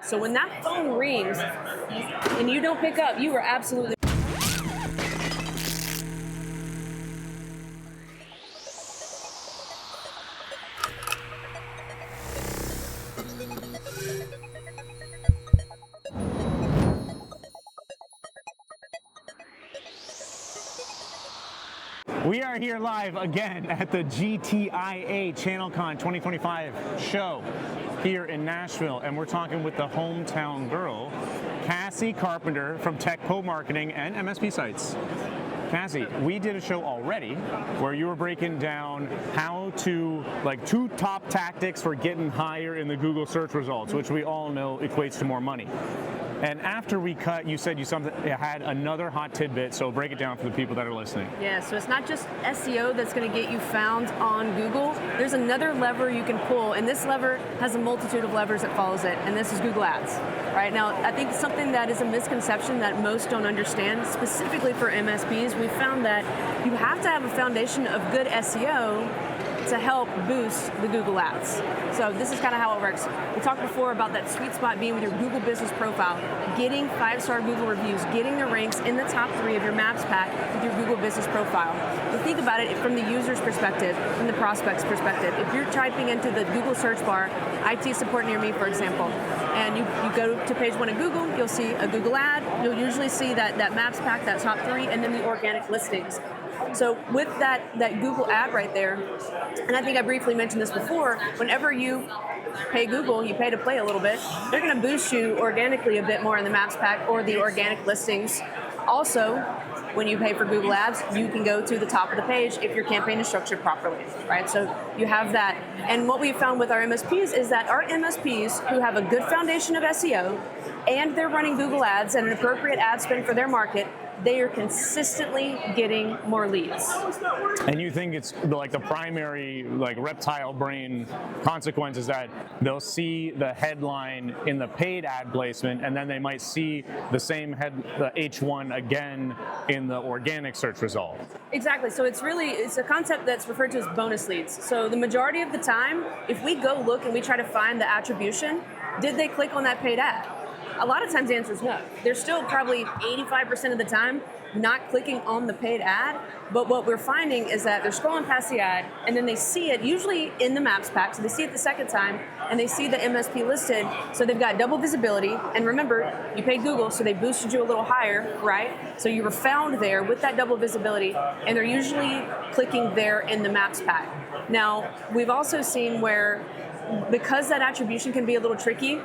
So when that phone rings and you don't pick up, you are absolutely. We are here live again at the GTIA ChannelCon 2025 show here in Nashville, and we're talking with the hometown girl, Cassi Carpenter from Tech Co-Marketing and MSP Sites. Cassi, we did a show already where you were breaking down how to, like, 2 top tactics for getting higher in the Google search results, which we all know equates to more money. And after we cut, you said you had another hot tidbit, so break it down for the people that are listening. Yeah, so it's not just SEO that's going to get you found on Google. There's another lever you can pull, and this lever has a multitude of levers that follows it, and this is Google Ads. Right now, I think something that is a misconception that most don't understand, specifically for MSPs, we found that you have to have a foundation of good SEO to help boost the Google Ads. So this is kind of how it works. We talked before about that sweet spot being with your Google business profile, getting 5-star Google reviews, getting the ranks in the top 3 of your Maps pack with your Google business profile. But think about it from the user's perspective, from the prospect's perspective. If you're typing into the Google search bar, IT support near me, for example, and you go to page 1 of Google, you'll see a Google ad, you'll usually see that Maps pack, that top 3, and then the organic listings. So with that Google ad right there, and I think I briefly mentioned this before, whenever you pay Google, you pay to play a little bit, they're going to boost you organically a bit more in the Maps pack or the organic listings. Also, when you pay for Google Ads, you can go to the top of the page if your campaign is structured properly, right? So you have that. And what we've found with our MSPs is that our MSPs who have a good foundation of SEO and they're running Google Ads and an appropriate ad spend for their market, they are consistently getting more leads. And you think it's like the primary, like, reptile brain consequence is that they'll see the headline in the paid ad placement, and then they might see the same the H1 again in the organic search result. Exactly. So it's a concept that's referred to as bonus leads. So the majority of the time, if we go look and we try to find the attribution, did they click on that paid ad? A lot of times the answer is no. They're still probably 85% of the time not clicking on the paid ad, but what we're finding is that they're scrolling past the ad and then they see it usually in the Maps pack, so they see it the second time and they see the MSP listed, so they've got double visibility, and remember, you paid Google, so they boosted you a little higher, right? So you were found there with that double visibility, and they're usually clicking there in the Maps pack. Now, we've also seen where, because that attribution can be a little tricky,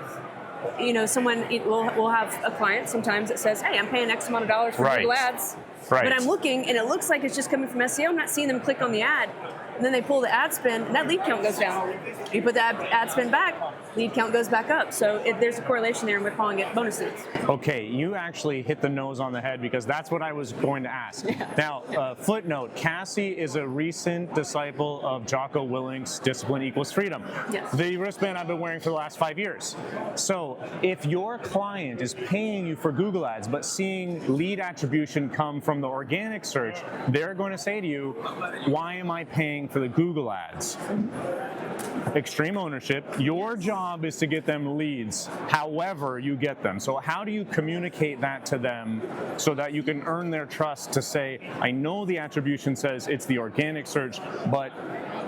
you know, we'll have a client sometimes that says, hey, I'm paying X amount of dollars for Google Ads, but I'm looking and it looks like it's just coming from SEO. I'm not seeing them click on the ad. And then they pull the ad spend and that lead count goes down. You put that ad spend back, lead count goes back up. So there's a correlation there, and we're calling it bonus leads. Okay, you actually hit the nose on the head, because that's what I was going to ask. Yeah. Now, footnote, Cassi is a recent disciple of Jocko Willink's Discipline Equals Freedom. Yes. The wristband I've been wearing for the last 5 years. So if your client is paying you for Google Ads, but seeing lead attribution come from the organic search, they're going to say to you, why am I paying for the Google Ads? Extreme ownership. Your job is to get them leads, however you get them. So how do you communicate that to them so that you can earn their trust to say, I know the attribution says it's the organic search, but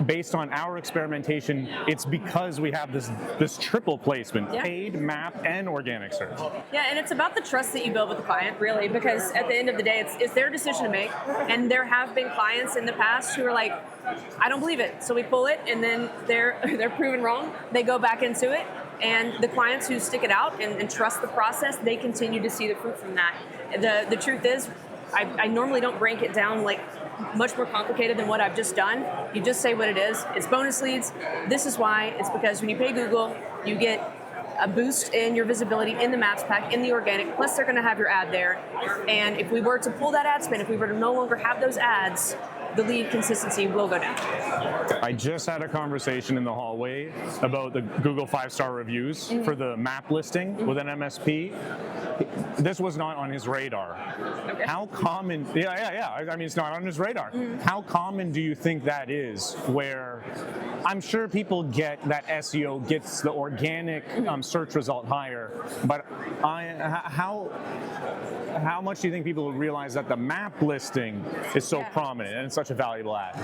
based on our experimentation, it's because we have this triple placement, paid, map, and organic search. Yeah, and it's about the trust that you build with the client, really, because at the end of the day, it's their decision to make. And there have been clients in the past who are like, I don't believe it. So we pull it, and then they're proven wrong. They go back into it. And the clients who stick it out and trust the process, they continue to see the fruit from that. The truth is, I normally don't break it down like much more complicated than what I've just done. You just say what it is. It's bonus leads. This is why. It's because when you pay Google, you get a boost in your visibility in the Maps pack, in the organic, plus they're going to have your ad there. And if we were to pull that ad spend, if we were to no longer have those ads, the lead consistency will go down. I just had a conversation in the hallway about the Google 5-star reviews for the map listing with an MSP. This was not on his radar. Okay. How common, I mean, it's not on his radar. How common do you think that is, where I'm sure people get that SEO gets the organic search result higher, but how much do you think people will realize that the map listing is so prominent and it's such a valuable ad?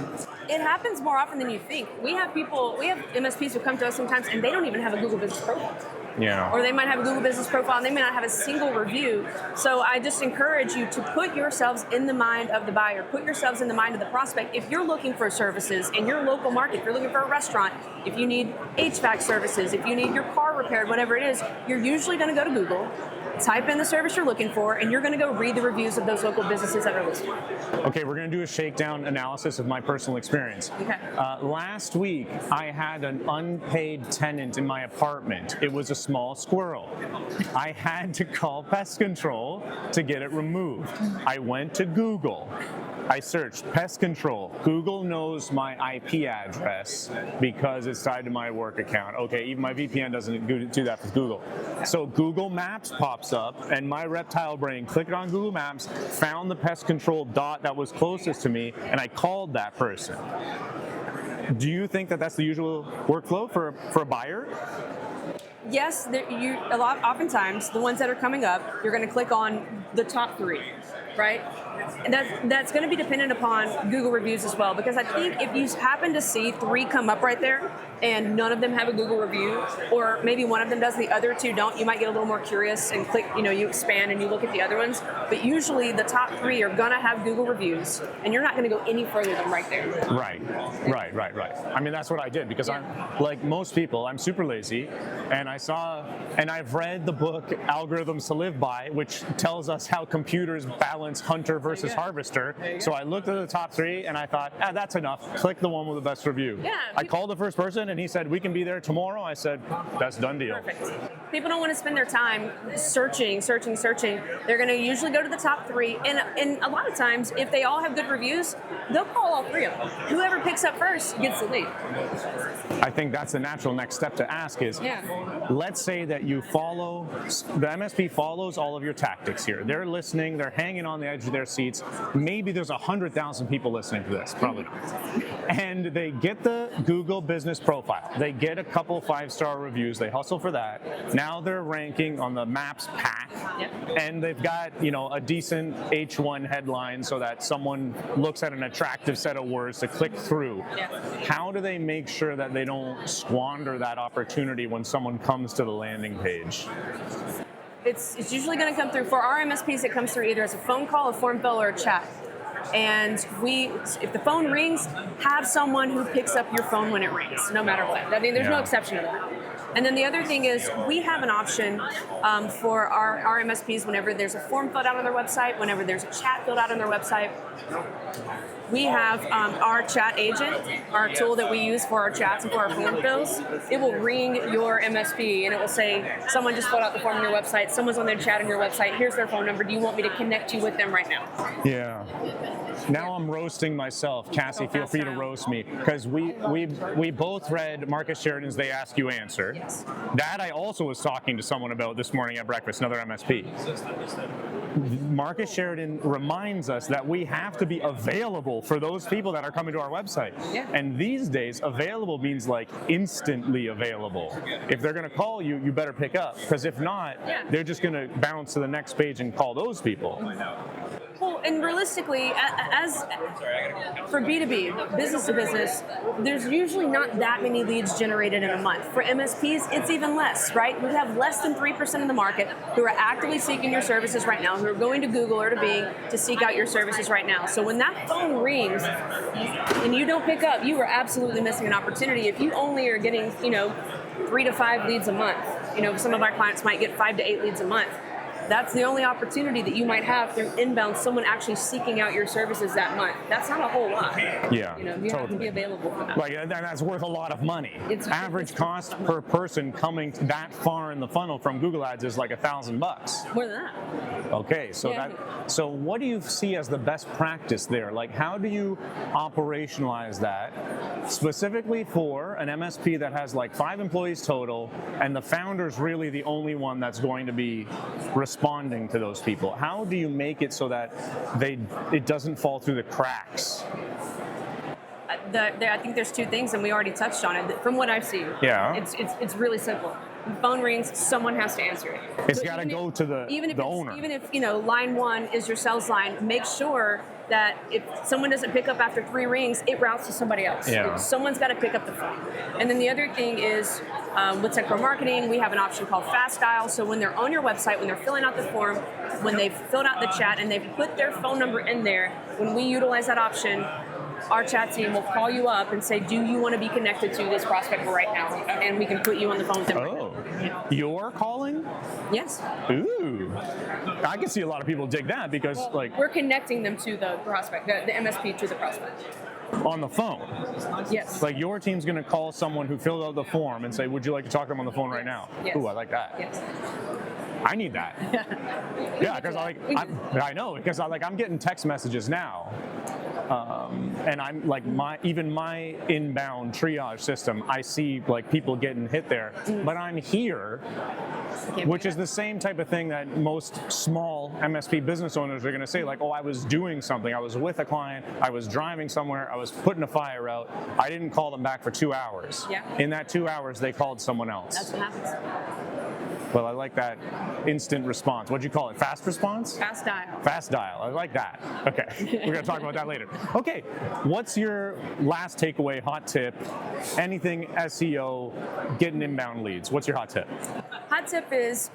It happens more often than you think. We have MSPs who come to us sometimes and they don't even have a Google Business Profile. Yeah. Or they might have a Google Business Profile and they may not have a single review. So I just encourage you to put yourselves in the mind of the buyer, put yourselves in the mind of the prospect. If you're looking for services in your local market, if you're looking for a restaurant, if you need HVAC services, if you need your car repaired, whatever it is, you're usually going to go to Google, type in the service you're looking for, and you're going to go read the reviews of those local businesses that are listed. Okay, we're going to do a shakedown analysis of my personal experience. Okay. Last week, I had an unpaid tenant in my apartment. It was a small squirrel. I had to call pest control to get it removed. I went to Google. I searched pest control. Google knows my IP address because it's tied to my work account. Okay, even my VPN doesn't do that with Google. So Google Maps pops up, and my reptile brain clicked on Google Maps, found the pest control dot that was closest to me, and I called that person. Do you think that that's the usual workflow for a buyer? Yes, oftentimes the ones that are coming up, you're going to click on the top 3, right? And that's going to be dependent upon Google reviews as well, because I think if you happen to see 3 come up right there and none of them have a Google review, or maybe one of them does, the other 2 don't, you might get a little more curious and click, you expand and you look at the other ones. But usually the top 3 are going to have Google reviews, and you're not going to go any further than right there. Right. I mean, that's what I did because I'm like most people, I'm super lazy, and I've read the book Algorithms to Live By, which tells us how computers balance hunter versus harvester. So I looked at the top 3 and I thought, that's enough. Click the one with the best review. Yeah, I called the first person and he said, we can be there tomorrow. I said, that's done deal. Perfect. People don't want to spend their time searching. They're going to usually go to the top 3. And a lot of times, if they all have good reviews, they'll call all 3 of them. Whoever picks up first gets the lead. I think that's the natural next step to ask is, let's say that the MSP follows all of your tactics here. They're listening, they're hanging on the edge of their seats. Maybe there's 100,000 people listening to this, probably not. And they get the Google Business Profile. They get a couple 5-star reviews, they hustle for that. Now they're ranking on the Maps pack, and they've got, a decent H1 headline so that someone looks at an attractive set of words to click through. How do they make sure that they don't squander that opportunity when someone comes to the landing page? It's usually going to come through. For our MSPs, it comes through either as a phone call, a form fill, or a chat. And if the phone rings, have someone who picks up your phone when it rings, no matter what. I mean, there's no exception to that. And then the other thing is we have an option for our MSPs whenever there's a form filled out on their website, whenever there's a chat filled out on their website. We have our chat agent, our tool that we use for our chats and for our form fills. It will ring your MSP and it will say, someone just filled out the form on your website, someone's on their chat on your website, here's their phone number, do you want me to connect you with them right now? Yeah. Now I'm roasting myself. Cassie, feel free to roast me, because we both read Marcus Sheridan's They Ask You Answer. Yes. That I also was talking to someone about this morning at breakfast, another MSP. Marcus Sheridan reminds us that we have to be available for those people that are coming to our website. Yeah. And these days, available means like instantly available. If they're going to call you, you better pick up, because if not, they're just going to bounce to the next page and call those people. Well, and realistically, as for B2B, business to business, there's usually not that many leads generated in a month. For MSPs, it's even less, right? We have less than 3% of the market who are actively seeking your services right now, who are going to Google or to Bing to seek out your services right now. So when that phone rings and you don't pick up, you are absolutely missing an opportunity. If you only are getting, 3 to 5 leads a month, some of our clients might get 5 to 8 leads a month. That's the only opportunity that you might have through inbound, someone actually seeking out your services that month. That's not a whole lot. Yeah, you have to be available for that. And that's worth a lot of money. Average cost per person coming that far in the funnel from Google Ads is like $1,000. More than that. Okay, so what do you see as the best practice there? Like, how do you operationalize that specifically for an MSP that has like 5 employees total, and the founder's really the only one that's going to be responding to those people? How do you make it so that it doesn't fall through the cracks? I think there's two things, and we already touched on it. From what I've seen, it's really simple. When the phone rings, someone has to answer it. It's got to go to the owner. Even if line 1 is your sales line, make sure that if someone doesn't pick up after 3 rings, it routes to somebody else. Yeah. Someone's got to pick up the phone. And then the other thing is, with Tech Pro Marketing, we have an option called Fast Dial. So when they're on your website, when they're filling out the form, when they've filled out the chat and they've put their phone number in there, when we utilize that option, our chat team will call you up and say, do you want to be connected to this prospect right now? And we can put you on the phone with them right now. Yeah. You're calling? Yes. Ooh. I can see a lot of people dig that because we're connecting them to the prospect, the MSP to the prospect. On the phone? Yes. Like your team's going to call someone who filled out the form and say, would you like to talk to them on the phone right now? Yes. Ooh, I like that. Yes. I need that. Yeah, because I know, because I'm getting text messages now. And I'm like my inbound triage system, I see like people getting hit there, but I'm here, which is the same type of thing that most small MSP business owners are going to say, like, oh, I was doing something, I was with a client, I was driving somewhere, I was putting a fire out, I didn't call them back for 2 hours. Yeah. In that 2 hours, they called someone else. That's what happens. Well, I like that instant response. What'd you call it? Fast response? Fast dial. Fast dial. I like that. Okay. We're going to talk about that later. Okay. What's your last takeaway, hot tip? Anything SEO, getting inbound leads. What's your hot tip? Hot tip is,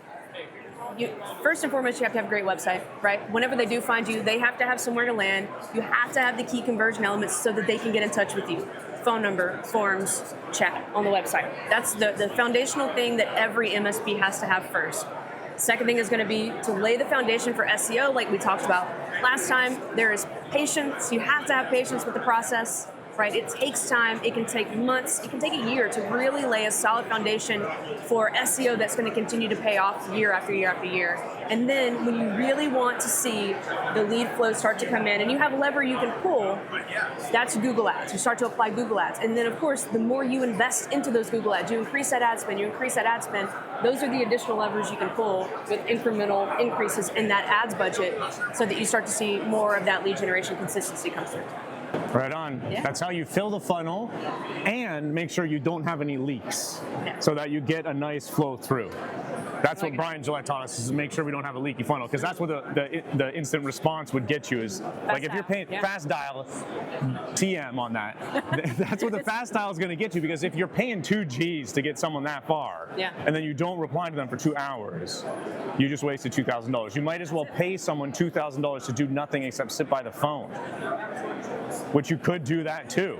first and foremost, you have to have a great website, right? Whenever they do find you, they have to have somewhere to land. You have to have the key conversion elements so that they can get in touch with you. Phone number, forms, chat on the website. That's the foundational thing that every MSP has to have first. Second thing is going to be to lay the foundation for SEO, like we talked about last time. There is patience. You have to have patience with the process, right? It takes time. It can take months. It can take a year to really lay a solid foundation for SEO that's going to continue to pay off year after year after year. And then when you really want to see the lead flow start to come in and you have a lever you can pull, that's Google Ads. You start to apply Google Ads. And then, of course, the more you invest into those Google Ads, you increase that ad spend, those are the additional levers you can pull with incremental increases in that ads budget so that you start to see more of that lead generation consistency come through. Right on. Yeah. That's how you fill the funnel and make sure you don't have any leaks so that you get a nice flow through. That's what Brian Gillette taught us, is to make sure we don't have a leaky funnel, because that's what the instant response would get you is, like if you're paying fast dial, TM on that, that's what the fast dial is going to get you, because if you're paying 2 Gs to get someone that far, and then you don't reply to them for 2 hours, you just wasted $2,000. You might as well pay someone $2,000 to do nothing except sit by the phone, which you could do that too.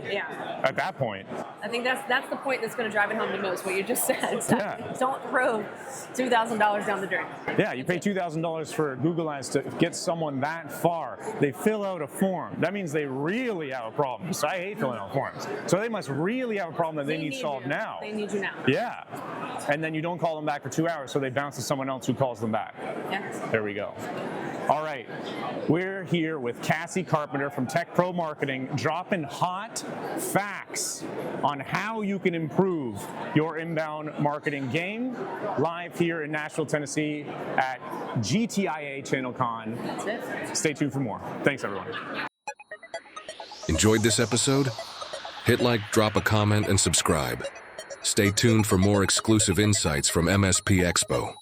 At that point. I think that's the point that's going to drive it home the most, what you just said. Don't throw $2,000 down the drain. Yeah, you pay $2,000 for Google Ads to get someone that far. They fill out a form. That means they really have a problem. So I hate filling out forms. So they must really have a problem that they need solved now. They need you now. Yeah. And then you don't call them back for 2 hours, so they bounce to someone else who calls them back. There we go. All right, we're here with Cassi Carpenter from Tech Pro Marketing, dropping hot facts on how you can improve your inbound marketing game, live here in Nashville, Tennessee at GTIA ChannelCon. That's it. Stay tuned for more. Thanks, everyone. Enjoyed this episode? Hit like, drop a comment, and subscribe. Stay tuned for more exclusive insights from MSP Expo.